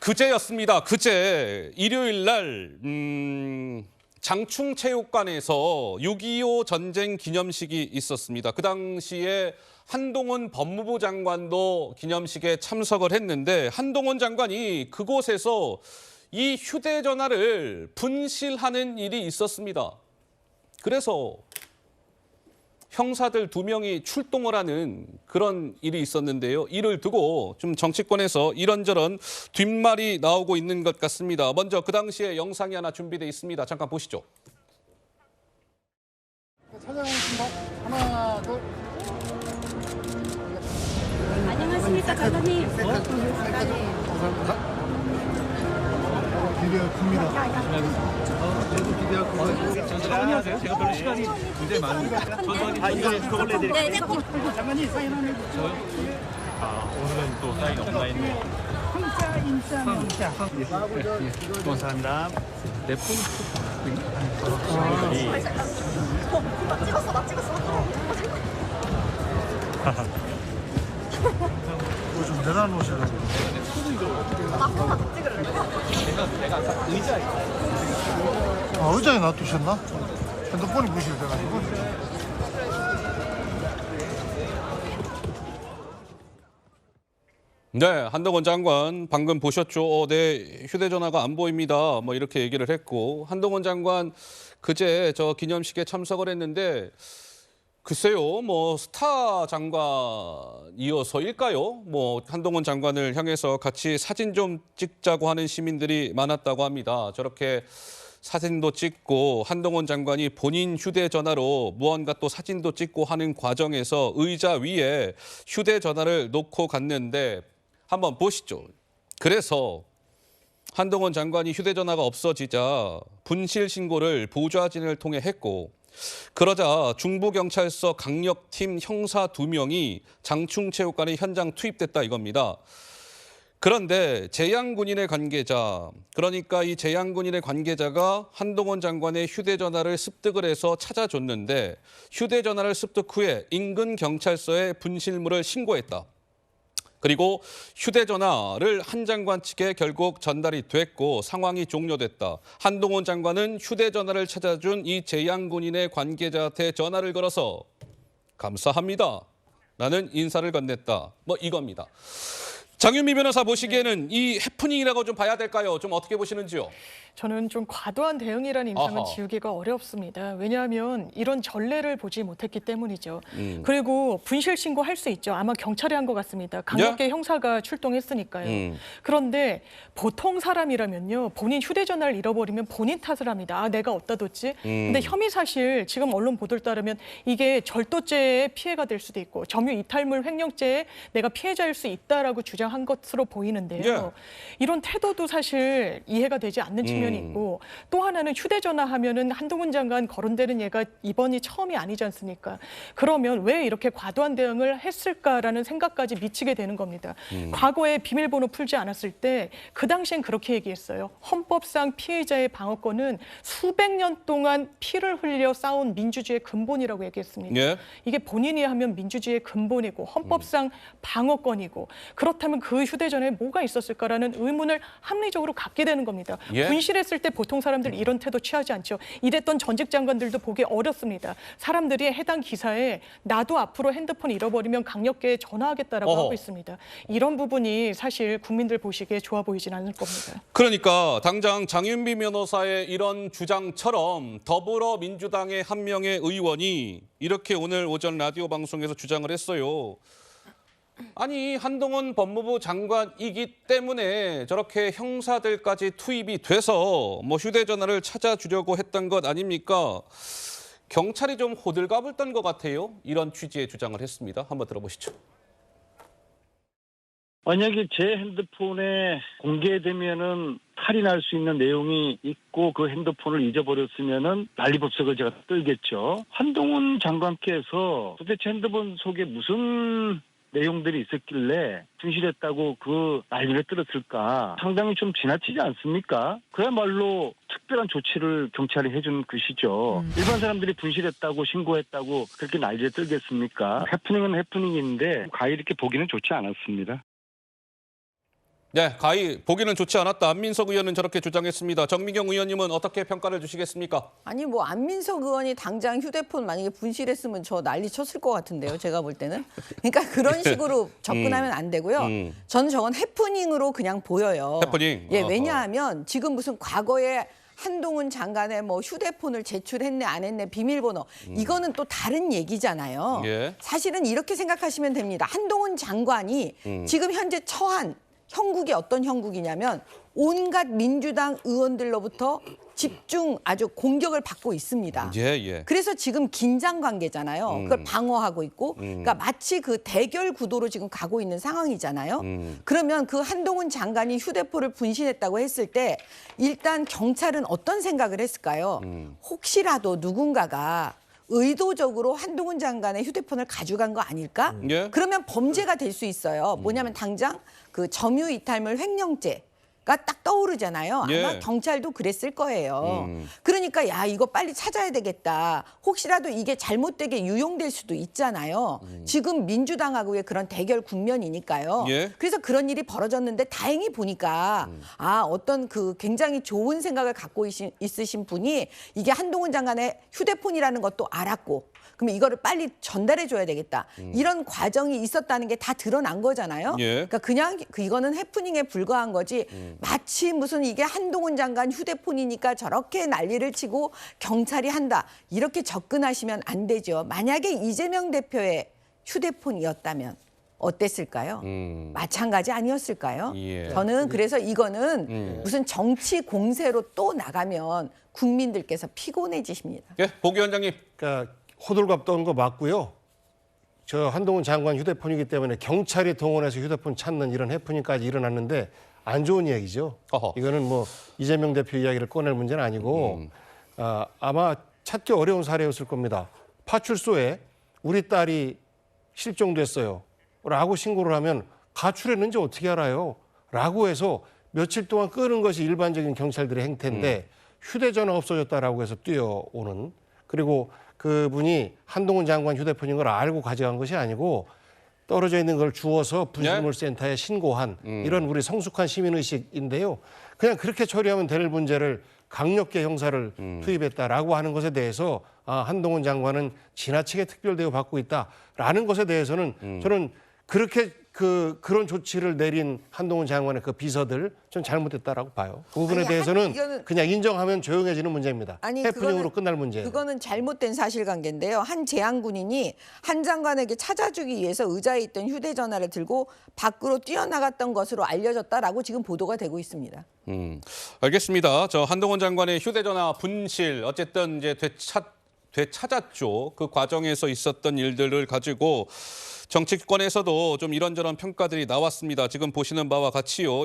그제였습니다. 그제 일요일 날 장충체육관에서 6.25 전쟁 기념식이 있었습니다. 그 당시에 한동훈 법무부 장관도 기념식에 참석을 했는데 한동훈 장관이 그곳에서 이 휴대전화를 분실하는 일이 있었습니다. 그래서 형사들 2명이 출동을 하는 그런 일이 있었는데요. 이를 두고 좀 정치권에서 이런저런 뒷말이 나오고 있는 것 같습니다. 먼저 그 당시에 영상이 하나 준비되어 있습니다. 잠깐 보시죠. 찾아가겠습니다. 하나, 둘. 안녕하십니까, 장관님. 감사합니다. 기대가 큽니다. 저도 기대가 큽니다. 천천히 하세요. 제가 별로 시간이 굉장히 많으니까 천천히. 이거 그걸 내드릴게요. 네, 장관님 사인 하나 해주세요. 오늘은 또 사인 온라인으로. 성자, 인자, 명자. 감사합니다. 내 폰. 좀 내려놓으시려고. 의자에 놔두셨나? 핸드폰이 부실돼가지고. 네, 한동훈 장관 방금 보셨죠? 내 휴대전화가 안 보입니다. 뭐 이렇게 얘기를 했고 한동훈 장관 그제 저 기념식에 참석을 했는데 글쎄요, 뭐 스타 장관이어서일까요? 뭐 한동훈 장관을 향해서 같이 사진 좀 찍자고 하는 시민들이 많았다고 합니다. 저렇게 사진도 찍고 한동훈 장관이 본인 휴대전화로 무언가 또 사진도 찍고 하는 과정에서 의자 위에 휴대전화를 놓고 갔는데 한번 보시죠. 그래서 한동훈 장관이 휴대전화가 없어지자 분실 신고를 보좌진을 통해 했고 그러자 중부경찰서 강력팀 형사 2명이 장충체육관에 현장 투입됐다 이겁니다. 그런데 재양군인의 관계자, 그러니까 이 재양군인의 관계자가 한동훈 장관의 휴대전화를 습득을 해서 찾아줬는데 휴대전화를 습득 후에 인근 경찰서에 분실물을 신고했다. 그리고 휴대전화를 한 장관 측에 결국 전달이 됐고 상황이 종료됐다. 한동훈 장관은 휴대전화를 찾아준 이 재양군인의 관계자한테 전화를 걸어서 감사합니다. 나는 인사를 건넸다. 뭐 이겁니다. 장윤미 변호사 보시기에는 이 해프닝이라고 좀 봐야 될까요? 좀 어떻게 보시는지요? 저는 좀 과도한 대응이라는 인상은 아하. 지우기가 어렵습니다. 왜냐하면 이런 전례를 보지 못했기 때문이죠. 그리고 분실 신고할 수 있죠. 아마 경찰이 한 것 같습니다. 강력계 형사가 출동했으니까요. 그런데 보통 사람이라면요. 본인 휴대전화를 잃어버리면 본인 탓을 합니다. 아, 내가 어디다 뒀지? 근데 혐의 사실 지금 언론 보도를 따르면 이게 절도죄의 피해가 될 수도 있고 점유 이탈물 횡령죄에 내가 피해자일 수 있다라고 주장한 것으로 보이는데요. 이런 태도도 사실 이해가 되지 않는 측면이 있고 또 하나는 휴대전화 하면은 한동훈 장관 거론되는 예가 이번이 처음이 아니지 않습니까? 그러면 왜 이렇게 과도한 대응을 했을까라는 생각까지 미치게 되는 겁니다. 과거에 비밀번호 풀지 않았을 때 그 당시엔 그렇게 얘기했어요. 헌법상 피해자의 방어권은 수백 년 동안 피를 흘려 쌓아온 민주주의의 근본이라고 얘기했습니다. 예. 이게 본인이 하면 민주주의의 근본이고 헌법상 방어권이고 그렇다면 그 휴대전화에 뭐가 있었을까라는 의문을 합리적으로 갖게 되는 겁니다. 예. 분실했을 때 보통 사람들 이런 태도 취하지 않죠. 이랬던 전직 장관들도 보기 어렵습니다. 사람들이 해당 기사에 나도 앞으로 핸드폰 잃어버리면 강력계에 전화하겠다라고 하고 있습니다. 이런 부분이 사실 국민들 보시기에 좋아 보이진 않을 겁니다. 그러니까 당장 장윤미 변호사의 이런 주장처럼 더불어민주당의 한 명의 의원이 이렇게 오늘 오전 라디오 방송에서 주장을 했어요. 아니 한동훈 법무부 장관이기 때문에 저렇게 형사들까지 투입이 돼서 뭐 휴대전화를 찾아주려고 했던 것 아닙니까? 경찰이 좀 호들갑을 떤 것 같아요. 이런 취지의 주장을 했습니다. 한번 들어보시죠. 만약에 제 핸드폰에 공개되면은 할인할 수 있는 내용이 있고 그 핸드폰을 잊어버렸으면은 난리법석을 제가 떨겠죠. 한동훈 장관께서 도대체 핸드폰 속에 무슨 내용들이 있었길래 분실했다고 그 난리를 떨었을까 상당히 좀 지나치지 않습니까? 그야말로 특별한 조치를 경찰이 해준 것이죠. 일반 사람들이 분실했다고 신고했다고 그렇게 난리를 떨겠습니까? 해프닝은 해프닝인데 과히 이렇게 보기는 좋지 않았습니다. 네, 가히 보기는 좋지 않았다. 안민석 의원은 저렇게 주장했습니다. 정미경 의원님은 어떻게 평가를 주시겠습니까? 아니 뭐 안민석 의원이 당장 휴대폰 만약에 분실했으면 저 난리 쳤을 것 같은데요. 제가 볼 때는. 그러니까 그런 식으로 접근하면 안 되고요. 저는 저건 해프닝으로 그냥 보여요. 해프닝? 예, 어허. 왜냐하면 지금 무슨 과거에 한동훈 장관의 뭐 휴대폰을 제출했네 안 했네 비밀번호 이거는 또 다른 얘기잖아요. 예. 사실은 이렇게 생각하시면 됩니다. 한동훈 장관이 지금 현재 처한 형국이 어떤 형국이냐면 온갖 민주당 의원들로부터 집중 아주 공격을 받고 있습니다. 예, 예. 그래서 지금 긴장 관계잖아요. 그걸 방어하고 있고, 그러니까 마치 그 대결 구도로 지금 가고 있는 상황이잖아요. 그러면 그 한동훈 장관이 휴대폰을 분실했다고 했을 때 일단 경찰은 어떤 생각을 했을까요? 혹시라도 누군가가 의도적으로 한동훈 장관의 휴대폰을 가져간 거 아닐까? 예. 그러면 범죄가 될 수 있어요. 뭐냐면 당장 그 점유이탈물 횡령죄가 딱 떠오르잖아요. 예. 아마 경찰도 그랬을 거예요. 그러니까 야 이거 빨리 찾아야 되겠다. 혹시라도 이게 잘못되게 유용될 수도 있잖아요. 지금 민주당하고의 그런 대결 국면이니까요. 예. 그래서 그런 일이 벌어졌는데 다행히 보니까 아 어떤 그 굉장히 좋은 생각을 갖고 있으신 분이 이게 한동훈 장관의 휴대폰이라는 것도 알았고 그러면 이거를 빨리 전달해 줘야 되겠다. 이런 과정이 있었다는 게 다 드러난 거잖아요. 예. 그러니까 그냥 이거는 해프닝에 불과한 거지 마치 무슨 이게 한동훈 장관 휴대폰이니까 저렇게 난리를 치고 경찰이 한다. 이렇게 접근하시면 안 되죠. 만약에 이재명 대표의 휴대폰이었다면 어땠을까요? 마찬가지 아니었을까요? 예. 저는 그래서 이거는 무슨 정치 공세로 또 나가면 국민들께서 피곤해지십니다. 예, 보 위원장님. 그러니까 호들갑 떠는 거 맞고요. 저 한동훈 장관 휴대폰이기 때문에 경찰이 동원해서 휴대폰 찾는 이런 해프닝까지 일어났는데 안 좋은 얘기죠. 어허. 이거는 뭐 이재명 대표 이야기를 꺼낼 문제는 아니고 아마 찾기 어려운 사례였을 겁니다. 파출소에 우리 딸이 실종됐어요. 라고 신고를 하면 가출했는지 어떻게 알아요? 라고 해서 며칠 동안 끄는 것이 일반적인 경찰들의 행태인데 휴대전화 없어졌다라고 해서 뛰어오는 그리고 그분이 한동훈 장관 휴대폰인 걸 알고 가져간 것이 아니고 떨어져 있는 걸 주워서 분실물센터에 신고한 이런 우리 성숙한 시민의식인데요. 그냥 그렇게 처리하면 될 문제를 강력계 형사를 투입했다라고 하는 것에 대해서 한동훈 장관은 지나치게 특별 대우 받고 있다라는 것에 대해서는 저는 그렇게 그런 조치를 내린 한동훈 장관의 그 비서들 좀 잘못됐다라고 봐요. 그 부분에 아니, 대해서는 이거는- 그냥 인정하면 조용해지는 문제입니다. 아니, 해프닝으로 끝날 문제예요. 그거는 잘못된 사실관계인데요. 한 재향군인이 한 장관에게 찾아주기 위해서 의자에 있던 휴대전화를 들고 밖으로 뛰어나갔던 것으로 알려졌다라고 지금 보도가 되고 있습니다. 알겠습니다. 저 한동훈 장관의 휴대전화 분실 어쨌든 이제 되찾았죠. 그 과정에서 있었던 일들을 가지고 정치권에서도 좀 이런저런 평가들이 나왔습니다. 지금 보시는 바와 같이요.